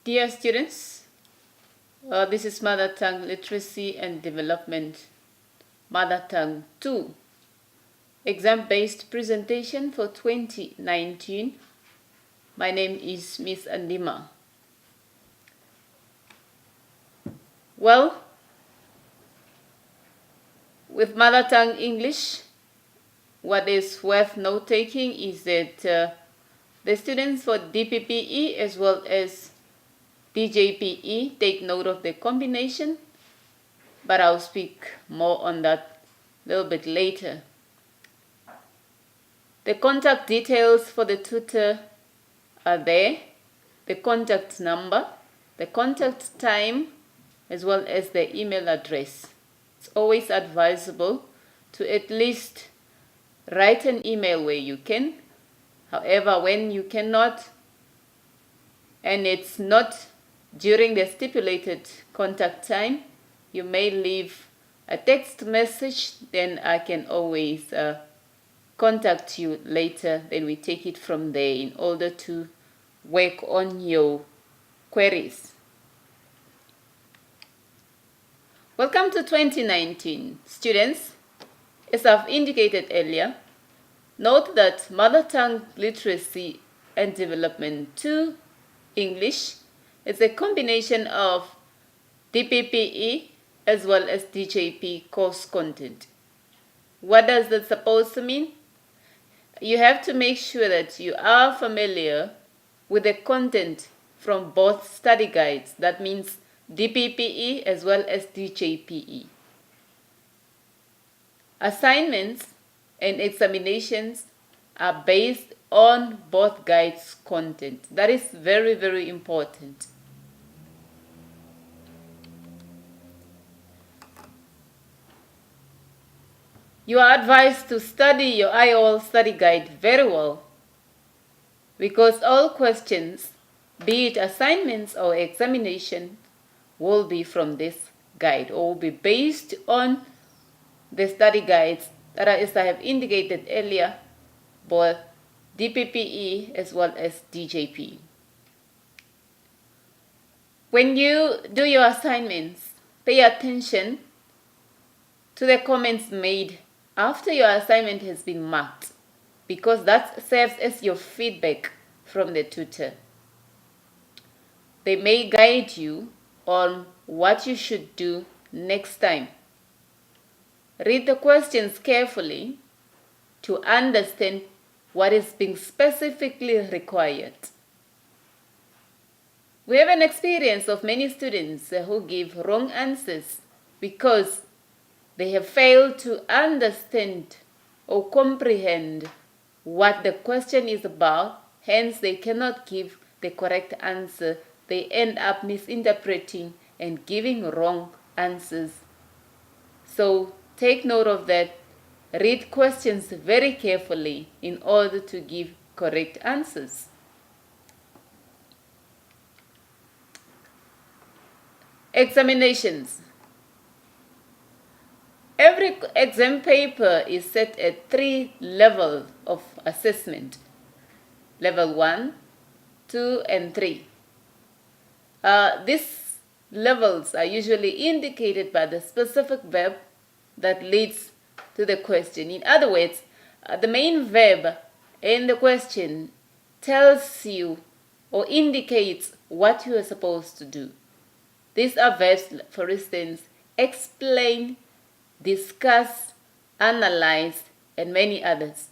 Dear students, this is Mother Tongue Literacy and Development, Mother Tongue 2, exam-based presentation for 2019. My name is Miss Andima. Well, with Mother Tongue English, what is worth note-taking is that the students for DPPE as well as Djpe take note of the combination, but I'll speak more on that a little bit later. The contact details for the tutor are there, the contact number, the contact time, as well as the email address. It's always advisable to at least write an email where you can. However, when you cannot, and it's not during the stipulated contact time, you may leave a text message, then I can always contact you later. Then we take it from there in order to work on your queries. Welcome to 2019. Students, as I've indicated earlier, note that Mother Tongue Literacy and Development 2 English is a combination of DPPE as well as Djpe course content. What does that supposed to mean? You have to make sure that you are familiar with the content from both study guides. That means DPPE as well as Djpe. Assignments and examinations are based on both guides' content. That is very, very important. You are advised to study your IOL study guide very well, because all questions, be it assignments or examination, will be from this guide or will be based on the study guides that are, as I have indicated earlier, both DPPE as well as Djpe. When you do your assignments, pay attention to the comments made after your assignment has been marked, because that serves as your feedback from the tutor. They may guide you on what you should do next time. Read the questions carefully to understand what is being specifically required. We have an experience of many students who give wrong answers because they have failed to understand or comprehend what the question is about. Hence, they cannot give the correct answer. They end up misinterpreting and giving wrong answers. So take note of that. Read questions very carefully in order to give correct answers. Examinations. Every exam paper is set at 3 levels of assessment. Level 1, 2, and 3. These levels are usually indicated by the specific verb that leads to the question. In other words, the main verb in the question tells you or indicates what you are supposed to do. These are verbs, for instance, explain, discuss, analyze, and many others.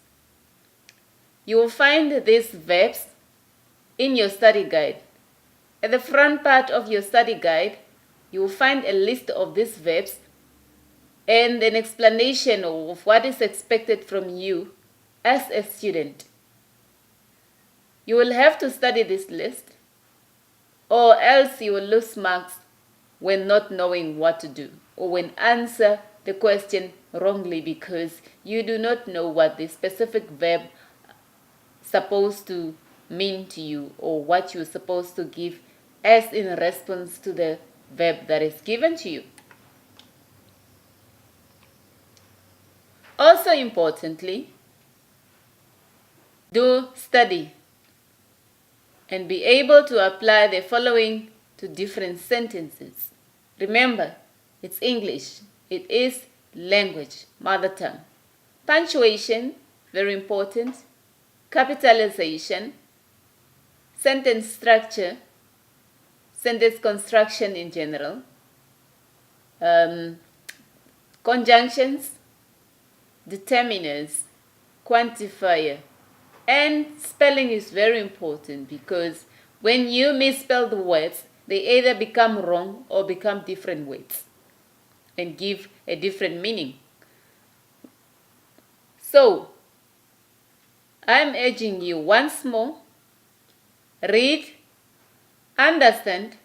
You will find these verbs in your study guide. At the front part of your study guide, you will find a list of these verbs and an explanation of what is expected from you as a student. You will have to study this list, or else you will lose marks when not knowing what to do, or when answer the question wrongly because you do not know what the specific verb supposed to mean to you, or what you're supposed to give as in response to the verb that is given to you. Also importantly, do study and be able to apply the following to different sentences. Remember, it's English. It is language, mother tongue. Punctuation, very important. Capitalization, sentence structure, sentence construction in general, conjunctions, determiners, quantifier, and spelling is very important because when you misspell the words, they either become wrong or become different words and give a different meaning. So, I'm urging you once more, read, understand,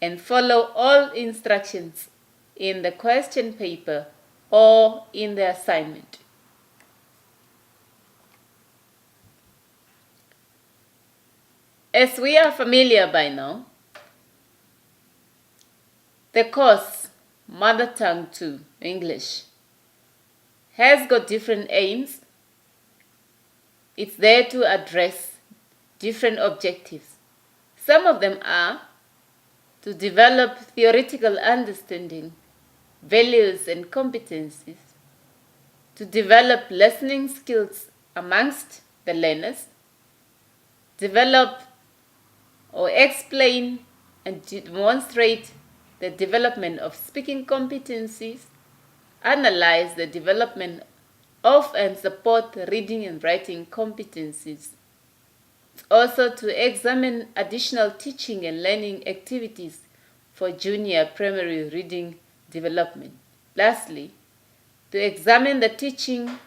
and follow all instructions in the question paper or in the assignment. As we are familiar by now, the course Mother Tongue 2 English has got different aims. It's there to address different objectives. Some of them are to develop theoretical understanding, values and competencies, to develop listening skills amongst the learners, develop or explain and demonstrate the development of speaking competencies, analyze the development of and support reading and writing competencies. It's also to examine additional teaching and learning activities for junior primary reading development. Lastly, to examine the teaching,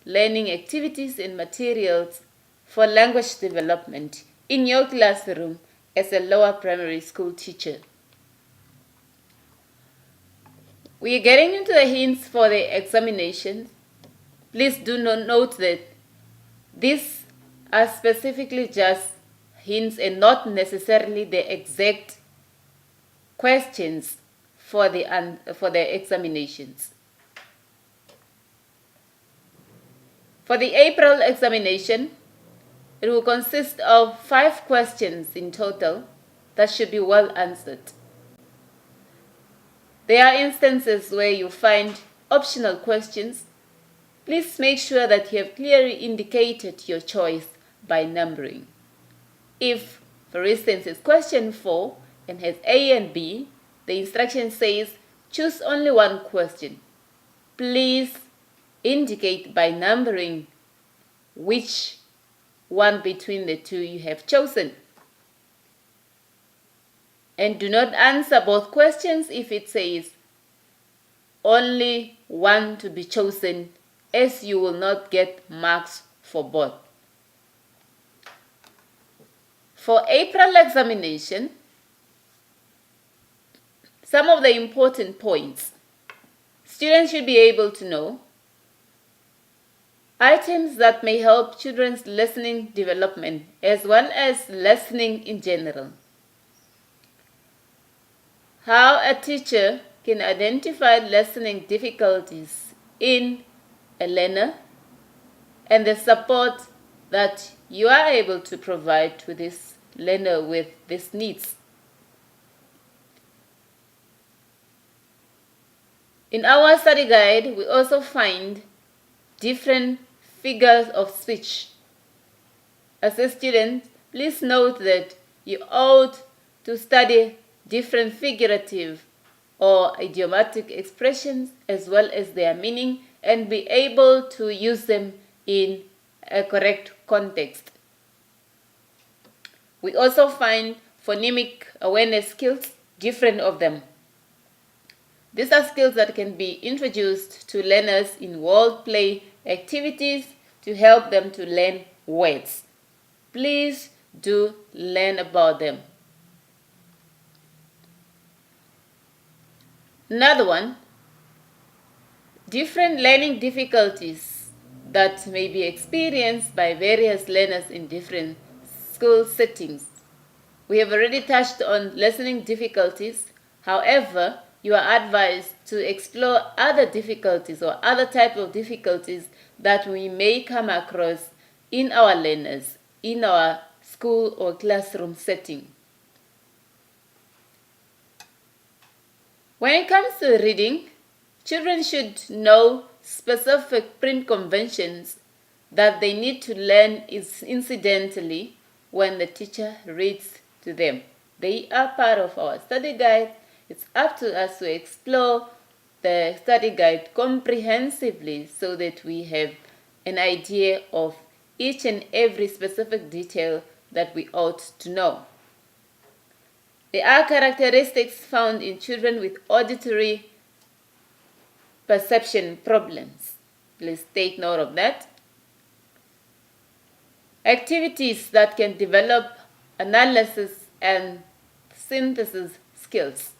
learning activities and materials for language development in your classroom as a lower primary school teacher. We are getting into the hints for the examinations. Please do note that these are specifically just hints and not necessarily the exact questions for the examinations. For the April examination, it will consist of 5 questions in total that should be well answered. There are instances where you find optional questions. Please make sure that you have clearly indicated your choice by numbering. If, for instance, it's question 4 and has A and B, the instruction says choose only one question. Please indicate by numbering which one between the two you have chosen. And do not answer both questions if it says only one to be chosen, as you will not get marks for both. For April examination, some of the important points students should be able to know: items that may help children's listening development as well as listening in general. How a teacher can identify listening difficulties in a learner and the support that you are able to provide to this learner with these needs. In our study guide, we also find different figures of speech. As a student, please note that you ought to study different figurative or idiomatic expressions as well as their meaning and be able to use them in a correct context. We also find phonemic awareness skills, different of them. These are skills that can be introduced to learners in word play activities to help them to learn words. Please do learn about them. Another one, different learning difficulties that may be experienced by various learners in different school settings. We have already touched on listening difficulties. However, you are advised to explore other difficulties or other type of difficulties that we may come across in our learners, in our school or classroom setting. When it comes to reading, children should know specific print conventions that they need to learn incidentally when the teacher reads to them. They are part of our study guide. It's up to us to explore the study guide comprehensively so that we have an idea of each and every specific detail that we ought to know. There are characteristics found in children with auditory perception problems. Please take note of that. Activities that can develop analysis and synthesis skills.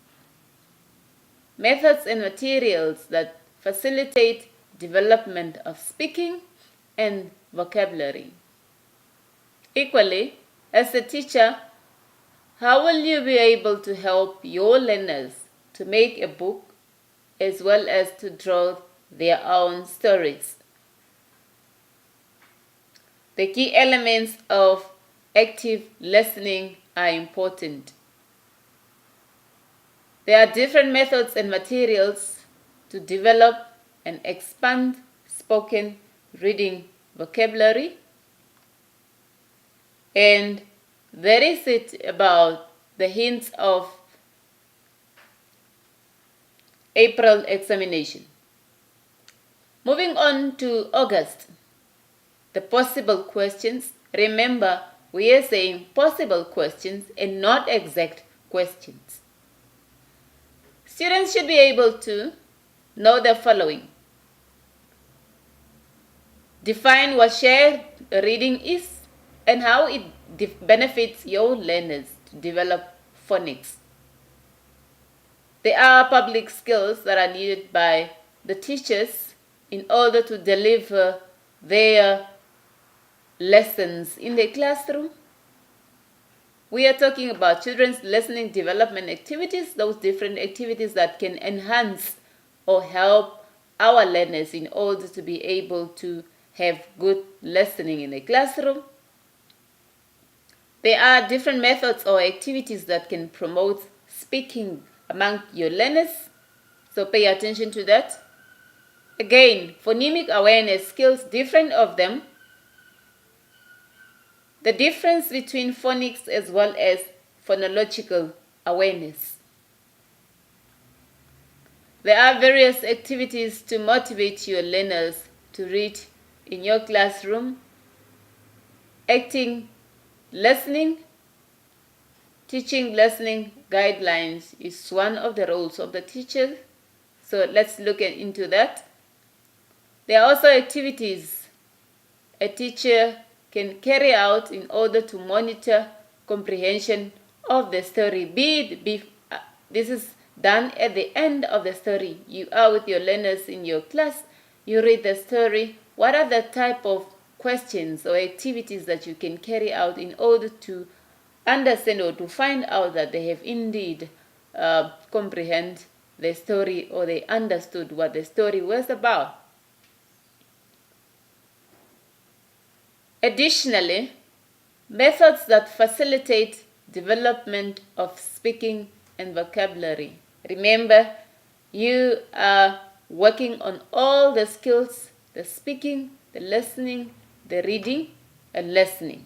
Methods and materials that facilitate development of speaking and vocabulary. Equally, as a teacher, how will you be able to help your learners to make a book as well as to draw their own stories? The key elements of active listening are important. There are different methods and materials to develop and expand spoken reading vocabulary. And that is it about the hints of April examination. Moving on to August, the possible questions. Remember, we are saying possible questions and not exact questions. Students should be able to know the following. Define what shared reading is and how it benefits your learners to develop phonics. There are public skills that are needed by the teachers in order to deliver their lessons in the classroom. We are talking about children's listening development activities, those different activities that can enhance or help our learners in order to be able to have good listening in the classroom. There are different methods or activities that can promote speaking among your learners, so pay attention to that. Again, phonemic awareness skills, different of them. The difference between phonics as well as phonological awareness. There are various activities to motivate your learners to read in your classroom. Acting listening, teaching listening guidelines is one of the roles of the teacher. So let's look into that. There are also activities a teacher can carry out in order to monitor comprehension of the story. This is done at the end of the story. You are with your learners in your class, you read the story. What are the type of questions or activities that you can carry out in order to understand or to find out that they have indeed comprehend the story or they understood what the story was about? Additionally, methods that facilitate development of speaking and vocabulary. Remember, you are working on all the skills, the speaking, the listening, the reading, and listening.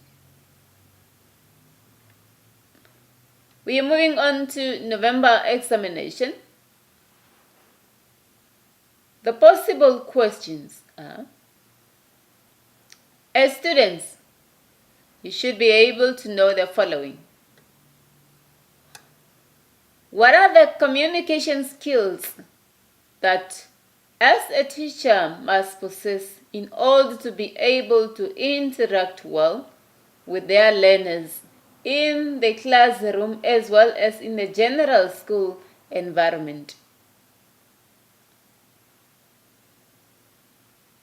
We are moving on to November examination. The possible questions are, as students, you should be able to know the following. What are the communication skills that as a teacher must possess in order to be able to interact well with their learners in the classroom as well as in the general school environment?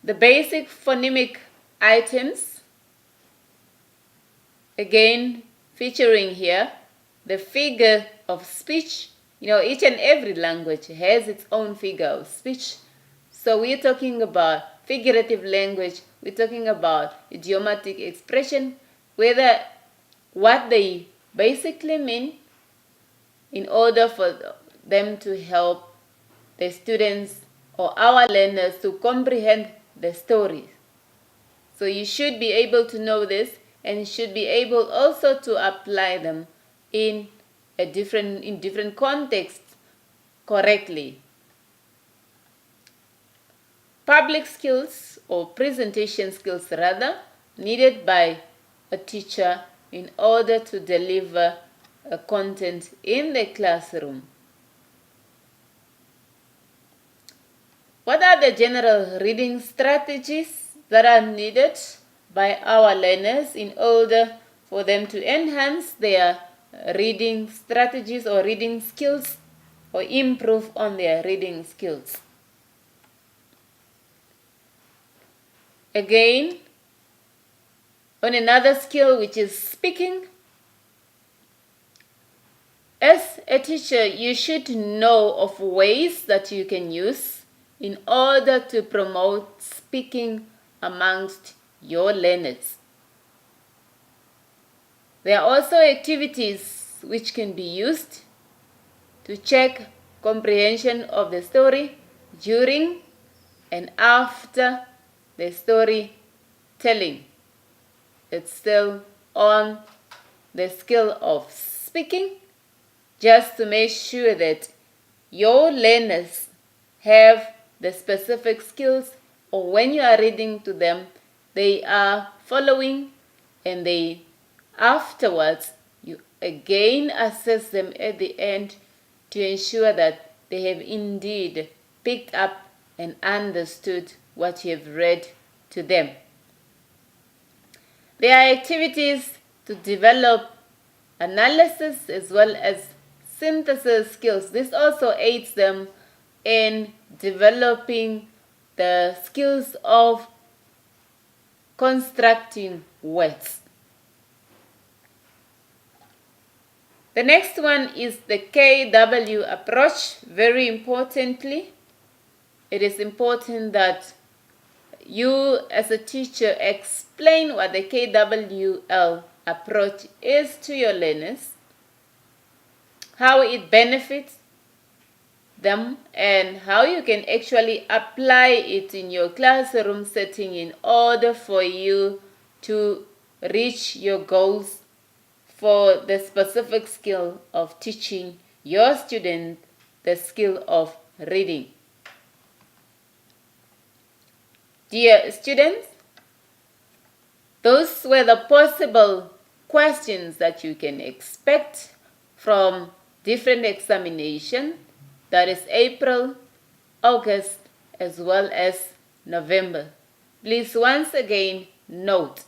The basic phonemic items, again featuring here the figure of speech. You know, each and every language has its own figure of speech. So we're talking about figurative language, we're talking about idiomatic expression, whether what they basically mean in order for them to help the students or our learners to comprehend the story. So you should be able to know this, and you should be able also to apply them in different contexts correctly. Public skills, or presentation skills rather, needed by a teacher in order to deliver a content in the classroom. What are the general reading strategies that are needed by our learners in order for them to enhance their reading strategies or reading skills, or improve on their reading skills? Again, on another skill, which is speaking. As a teacher, you should know of ways that you can use in order to promote speaking amongst your learners. There are also activities which can be used to check comprehension of the story during and after the storytelling. It's still on the skill of speaking, just to make sure that your learners have the specific skills, or when you are reading to them, they are following, and they afterwards you again assess them at the end to ensure that they have indeed picked up and understood what you have read to them. There are activities to develop analysis as well as synthesis skills. This also aids them in developing the skills of constructing words. The next one is the KW approach. Very importantly, it is important that you as a teacher explain what the KWL approach is to your learners, how it benefits them, and how you can actually apply it in your classroom setting in order for you to reach your goals for the specific skill of teaching your student the skill of reading. Dear students, those were the possible questions that you can expect from different examinations, that is April, August, as well as November. Please once again note,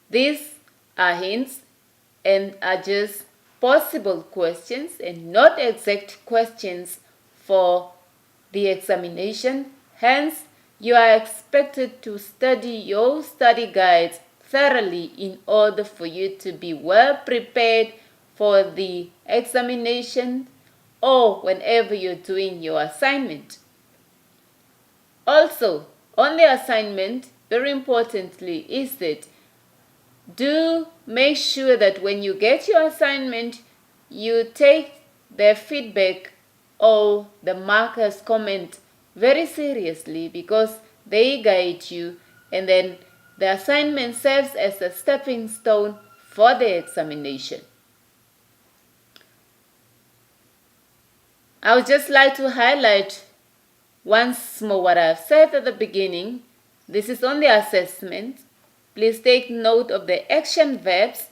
these are hints and are just possible questions and not exact questions for the examination. Hence, you are expected to study your study guides thoroughly in order for you to be well prepared for the examination or whenever you're doing your assignment. Also, on the assignment, very importantly, is that do make sure that when you get your assignment, you take their feedback or the marker's comment very seriously, because they guide you, and then the assignment serves as a stepping stone for the examination. I would just like to highlight once more what I've said at the beginning. This is on the assessment. Please take note of the action verbs.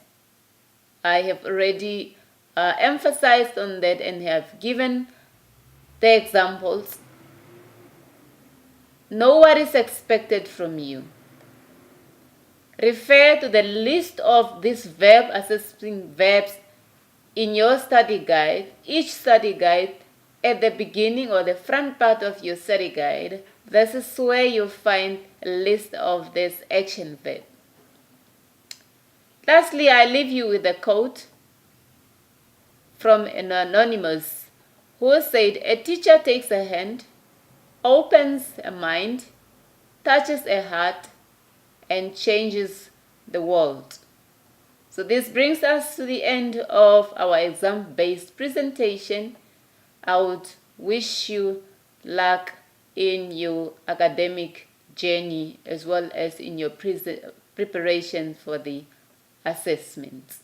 I have already emphasized on that and have given the examples. Know what is expected from you. Refer to the list of these verb assessing verbs in your study guide. Each study guide, at the beginning or the front part of your study guide, this is where you'll find a list of this action verb. Lastly, I leave you with a quote from an anonymous who said, "A teacher takes a hand, opens a mind, touches a heart, and changes the world." So this brings us to the end of our exam-based presentation. I would wish you luck in your academic journey as well as in your preparation for the assessments.